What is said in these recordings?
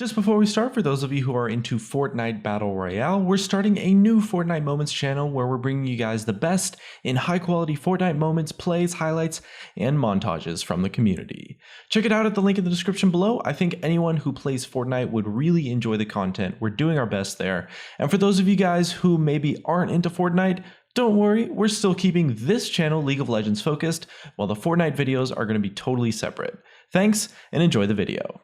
Just before we start, for those of you who are into Fortnite Battle Royale, we're starting a new Fortnite Moments channel where we're bringing you guys the best in high-quality Fortnite moments, plays, highlights, and montages from the community. Check it out at the link in the description below. I think anyone who plays Fortnite would really enjoy the content. We're doing our best there. And for those of you guys who maybe aren't into Fortnite, don't worry, we're still keeping this channel League of Legends focused, while the Fortnite videos are going to be totally separate. Thanks, and enjoy the video.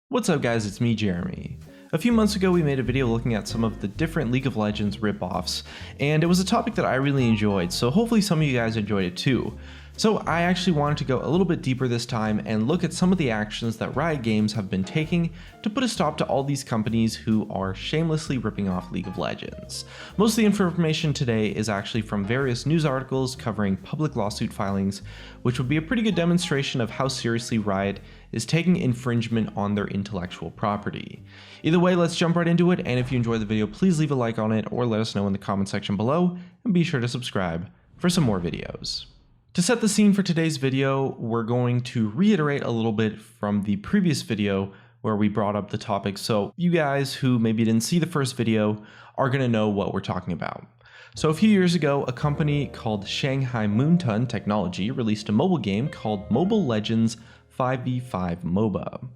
What's up guys, it's me, Jeremy. A few months ago we made a video looking at some of the different League of Legends ripoffs, and it was a topic that I really enjoyed, so hopefully some of you guys enjoyed it too. So I actually wanted to go a little bit deeper this time and look at some of the actions that Riot Games have been taking to put a stop to all these companies who are shamelessly ripping off League of Legends. Most of the information today is actually from various news articles covering public lawsuit filings, which would be a pretty good demonstration of how seriously Riot is taking infringement on their intellectual property. Either way, let's jump right into it, and if you enjoyed the video, please leave a like on it or let us know in the comment section below, and be sure to subscribe for some more videos. To set the scene for today's video, we're going to reiterate a little bit from the previous video where we brought up the topic, so you guys who maybe didn't see the first video are going to know what we're talking about. So a few years ago, a company called Shanghai Moonton Technology released a mobile game called Mobile Legends 5v5 MOBA.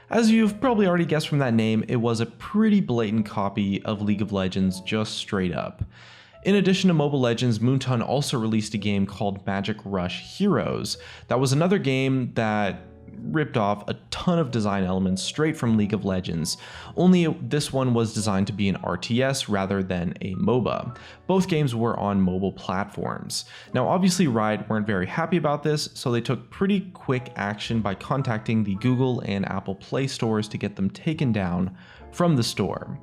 As you've probably already guessed from that name, it was a pretty blatant copy of League of Legends, just straight up. In addition to Mobile Legends, Moonton also released a game called Magic Rush Heroes. That was another game that ripped off a ton of design elements straight from League of Legends, only this one was designed to be an RTS rather than a MOBA. Both games were on mobile platforms. Now obviously Riot weren't very happy about this, so they took pretty quick action by contacting the Google and Apple Play stores to get them taken down from the store.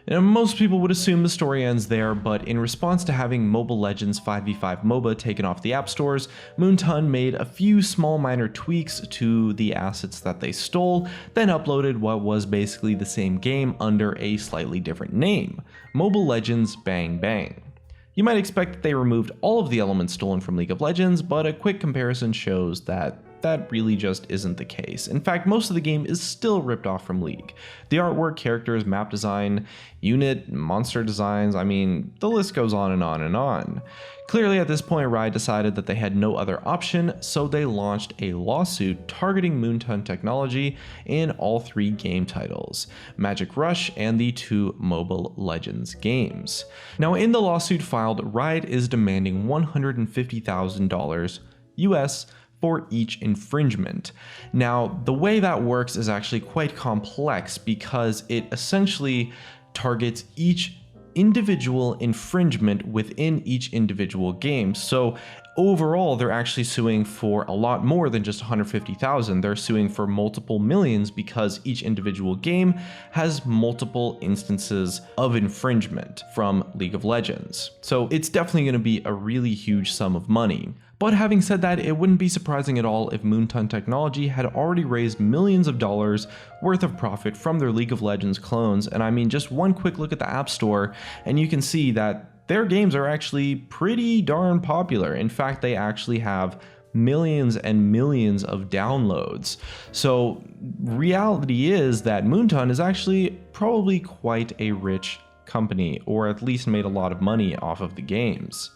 Now, most people would assume the story ends there, but in response to having Mobile Legends 5v5 MOBA taken off the app stores, Moonton made a few small minor tweaks to the assets that they stole, then uploaded what was basically the same game under a slightly different name, Mobile Legends Bang Bang. You might expect that they removed all of the elements stolen from League of Legends, but a quick comparison shows that really just isn't the case. In fact, most of the game is still ripped off from League. The artwork, characters, map design, unit, monster designs, I mean, the list goes on and on and on. Clearly at this point, Riot decided that they had no other option, so they launched a lawsuit targeting Moonton Technology in all three game titles, Magic Rush and the two Mobile Legends games. Now in the lawsuit filed, Riot is demanding $150,000 US for each infringement. Now, the way that works is actually quite complex because it essentially targets each individual infringement within each individual game. So overall, they're actually suing for a lot more than just 150,000. They're suing for multiple millions because each individual game has multiple instances of infringement from League of Legends. So it's definitely going to be a really huge sum of money. But having said that, it wouldn't be surprising at all if Moonton Technology had already raised millions of dollars worth of profit from their League of Legends clones. And I mean, just one quick look at the App Store and you can see that their games are actually pretty darn popular. In fact, they actually have millions and millions of downloads. So reality is that Moonton is actually probably quite a rich company, or at least made a lot of money off of the games.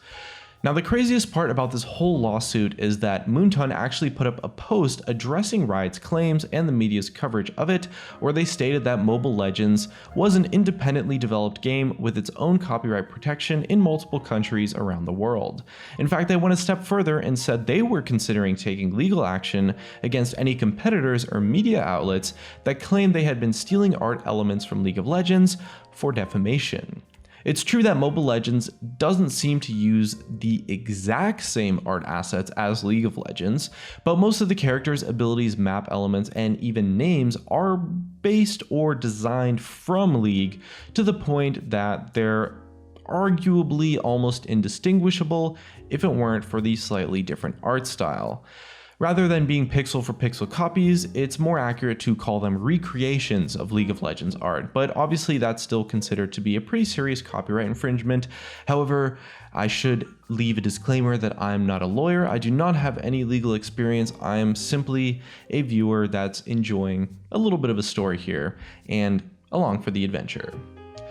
Now the craziest part about this whole lawsuit is that Moonton actually put up a post addressing Riot's claims and the media's coverage of it, where they stated that Mobile Legends was an independently developed game with its own copyright protection in multiple countries around the world. In fact, they went a step further and said they were considering taking legal action against any competitors or media outlets that claimed they had been stealing art elements from League of Legends for defamation. It's true that Mobile Legends doesn't seem to use the exact same art assets as League of Legends, but most of the characters, abilities, map elements, and even names are based or designed from League to the point that they're arguably almost indistinguishable if it weren't for the slightly different art style. Rather than being pixel for pixel copies, it's more accurate to call them recreations of League of Legends art, but obviously that's still considered to be a pretty serious copyright infringement. However, I should leave a disclaimer that I'm not a lawyer, I do not have any legal experience, I am simply a viewer that's enjoying a little bit of a story here and along for the adventure.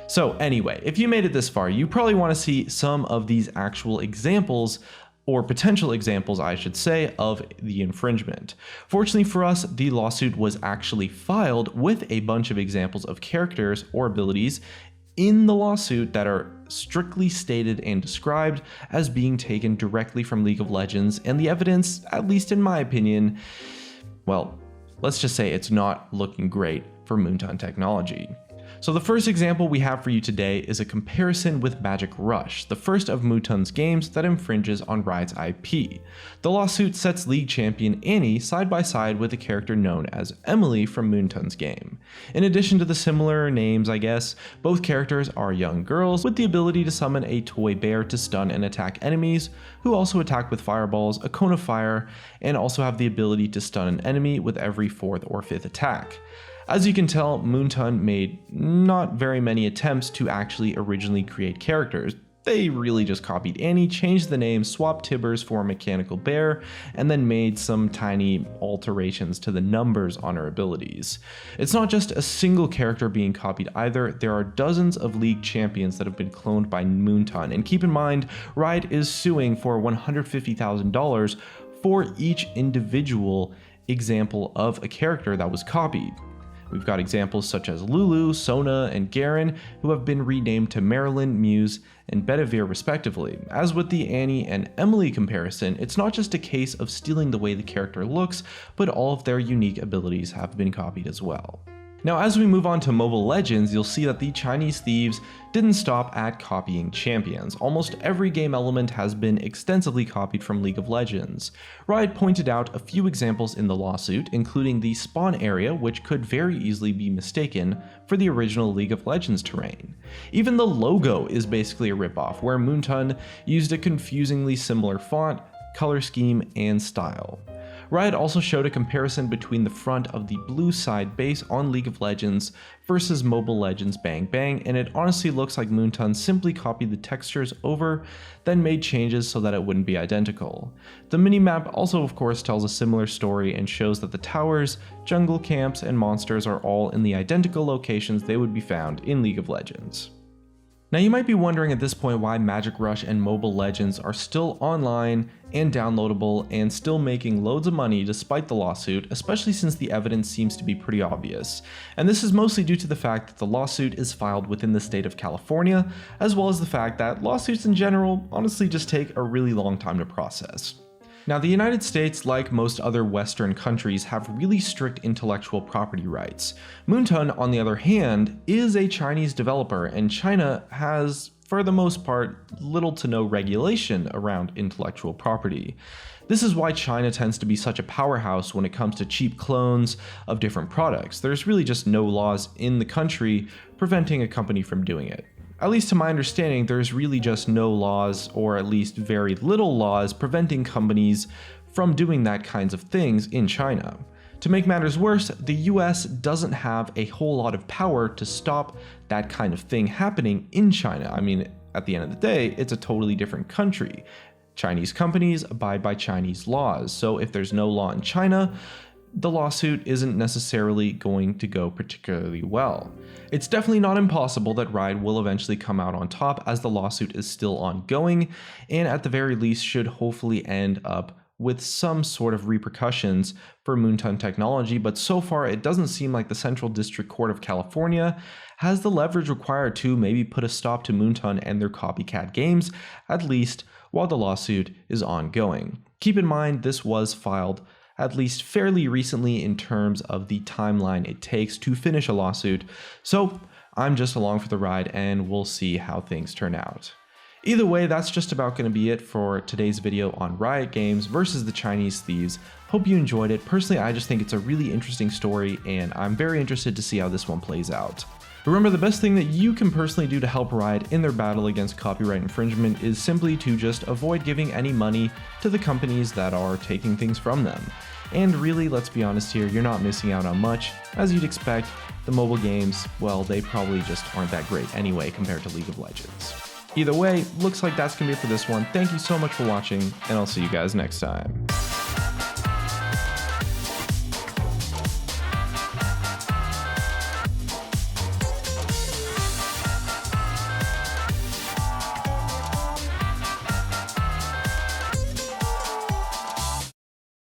So anyway, if you made it this far, you probably want to see some of these actual examples, or potential examples I should say, of the infringement. Fortunately for us, the lawsuit was actually filed with a bunch of examples of characters or abilities in the lawsuit that are strictly stated and described as being taken directly from League of Legends, and the evidence, at least in my opinion, well, let's just say it's not looking great for Moonton Technology. So the first example we have for you today is a comparison with Magic Rush, the first of Moonton's games that infringes on Riot's IP. The lawsuit sets League champion Annie side by side with a character known as Emily from Moonton's game. In addition to the similar names, I guess, both characters are young girls with the ability to summon a toy bear to stun and attack enemies, who also attack with fireballs, a cone of fire, and also have the ability to stun an enemy with every 4th or 5th attack. As you can tell, Moonton made not very many attempts to actually originally create characters. They really just copied Annie, changed the name, swapped Tibbers for a mechanical bear, and then made some tiny alterations to the numbers on her abilities. It's not just a single character being copied either, there are dozens of League champions that have been cloned by Moonton, and keep in mind, Riot is suing for $150,000 for each individual example of a character that was copied. We've got examples such as Lulu, Sona, and Garen, who have been renamed to Marilyn, Muse, and Bedivere respectively. As with the Annie and Emily comparison, it's not just a case of stealing the way the character looks, but all of their unique abilities have been copied as well. Now, as we move on to Mobile Legends, you'll see that the Chinese thieves didn't stop at copying champions. Almost every game element has been extensively copied from League of Legends. Riot pointed out a few examples in the lawsuit, including the spawn area, which could very easily be mistaken for the original League of Legends terrain. Even the logo is basically a ripoff, where Moonton used a confusingly similar font, color scheme, and style. Riot also showed a comparison between the front of the blue side base on League of Legends versus Mobile Legends Bang Bang, and it honestly looks like Moonton simply copied the textures over, then made changes so that it wouldn't be identical. The minimap also of course tells a similar story and shows that the towers, jungle camps, and monsters are all in the identical locations they would be found in League of Legends. Now you might be wondering at this point why Magic Rush and Mobile Legends are still online and downloadable and still making loads of money despite the lawsuit, especially since the evidence seems to be pretty obvious. And this is mostly due to the fact that the lawsuit is filed within the state of California, as well as the fact that lawsuits in general honestly just take a really long time to process. Now, the United States, like most other Western countries, have really strict intellectual property rights. Moonton, on the other hand, is a Chinese developer, and China has, for the most part, little to no regulation around intellectual property. This is why China tends to be such a powerhouse when it comes to cheap clones of different products. There's really just no laws in the country preventing a company from doing it. At least to my understanding, there's really just no laws, or at least very little laws, preventing companies from doing that kinds of things in China. To make matters worse, the US doesn't have a whole lot of power to stop that kind of thing happening in China. I mean, at the end of the day, it's a totally different country. Chinese companies abide by Chinese laws, so if there's no law in China, the lawsuit isn't necessarily going to go particularly well. It's definitely not impossible that Riot will eventually come out on top, as the lawsuit is still ongoing, and at the very least should hopefully end up with some sort of repercussions for Moonton Technology, but so far it doesn't seem like the Central District Court of California has the leverage required to maybe put a stop to Moonton and their copycat games, at least while the lawsuit is ongoing. Keep in mind, this was filed at least fairly recently in terms of the timeline it takes to finish a lawsuit, so I'm just along for the ride and we'll see how things turn out. Either way, that's just about going to be it for today's video on Riot Games versus the Chinese thieves. Hope you enjoyed it. Personally, I just think it's a really interesting story and I'm very interested to see how this one plays out. Remember, the best thing that you can personally do to help Riot in their battle against copyright infringement is simply to just avoid giving any money to the companies that are taking things from them. And really, let's be honest here, you're not missing out on much. As you'd expect, the mobile games, well, they probably just aren't that great anyway compared to League of Legends. Either way, looks like that's gonna be it for this one. Thank you so much for watching, and I'll see you guys next time.